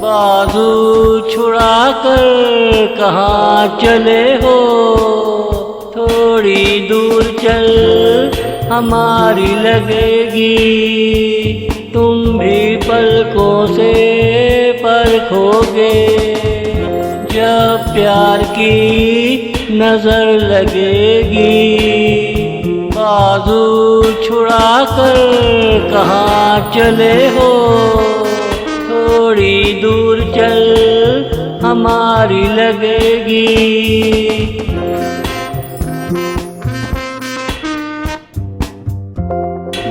बाजू छुड़ा कर कहाँ चले हो, थोड़ी दूर चल हमारी लगेगी, तुम भी पलकों से परखोगे, जब प्यार की नजर लगेगी। बाजू छुड़ा कर कहाँ चले हो, थोड़ी दूर चल हमारी लगेगी।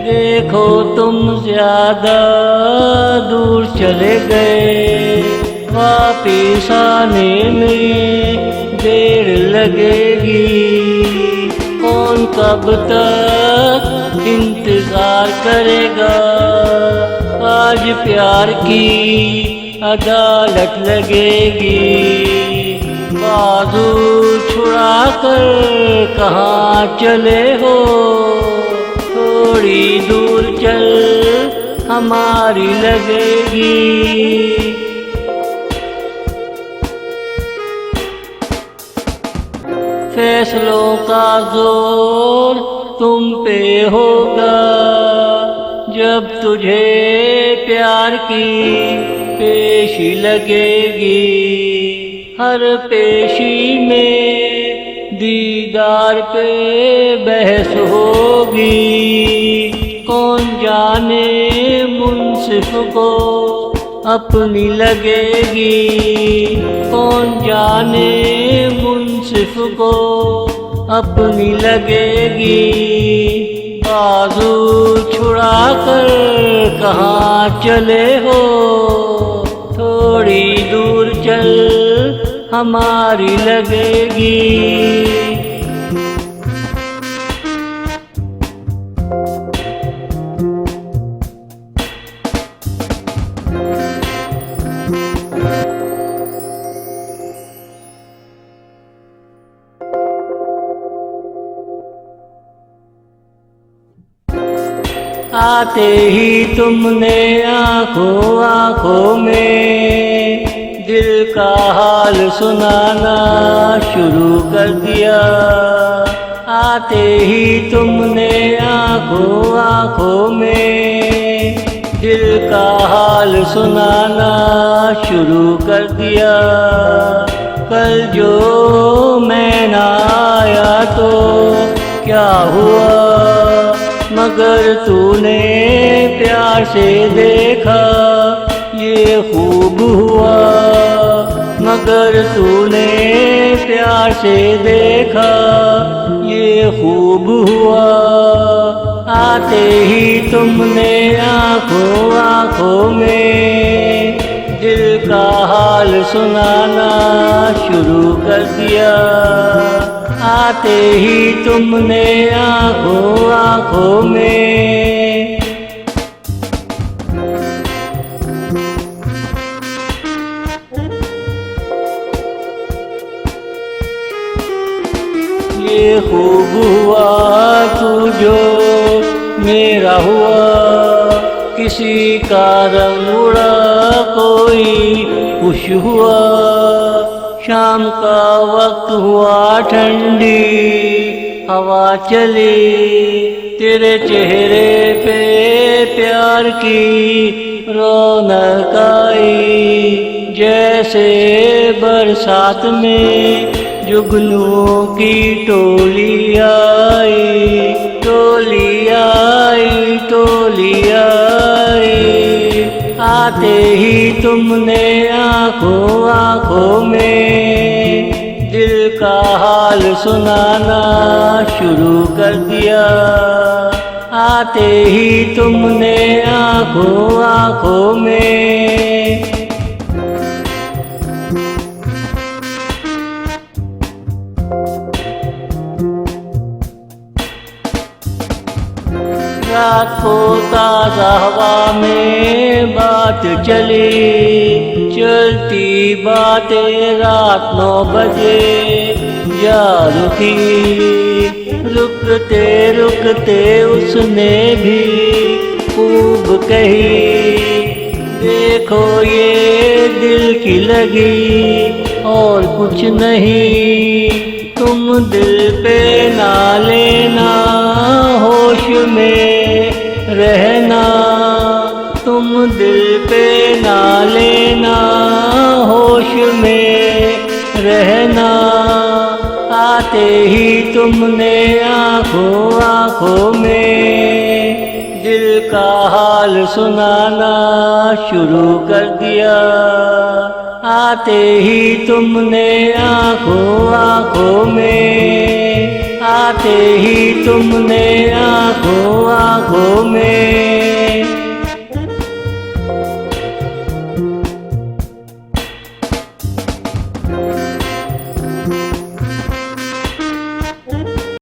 देखो तुम ज्यादा दूर चले गए, वापिस आने में देर लगेगी, कौन कब तक इंतजार करेगा। आज प्यार की अदालत लगेगी, बाजू छुड़ा कर कहाँ चले हो, थोड़ी दूर चल हमारी लगेगी। फैसलों का जोर तुम पे होगा, जब तुझे प्यार की पेशी लगेगी। हर पेशी में दीदार पे बहस होगी, कौन जाने मुंसिफ को अपनी लगेगी, कौन जाने मुंसिफ को अपनी लगेगी। बाजू छुड़ा कर कहाँ चले हो, थोड़ी दूर चल हमारी लगेगी। आते ही तुमने आंखों आंखों में दिल का हाल सुनाना शुरू कर दिया। आते ही तुमने आंखों आंखों में दिल का हाल सुनाना शुरू कर दिया। कल जो मैं ना आया तो क्या हुआ, मगर तूने प्यार से देखा ये खूब हुआ, मगर तूने प्यार से देखा ये खूब हुआ। आते ही तुमने आंखों आंखों में दिल का हाल सुनाना शुरू कर दिया। आते ही तुमने आंखों आंखों में ये खूब हुआ तू जो मेरा हुआ, किसी का रंग उड़ा कोई खुश हुआ। शाम का वक्त हुआ ठंडी हवा चली, तेरे चेहरे पे प्यार की रौनक आई। जैसे बरसात में जुगनुओं की टोली आई, टोली आई, टोली आई। आते ही तुमने आंखों आंखों में दिल का हाल सुनाना शुरू कर दिया। आते ही तुमने आंखों आंखों में रात को ताज़ा हवा में बात चली, चलती बातें रात 9 बजे जा रुकी। रुकते रुकते उसने भी खूब कही, देखो ये दिल की लगी और कुछ नहीं। तुम दिल पे ना लेना, होश में रहना। तुम दिल पे ना लेना, होश में रहना। आते ही तुमने आंखों आंखों में दिल का हाल सुनाना शुरू कर दिया। आते ही तुमने आंखों आंखों में, आते ही तुमने आंखों आंखों में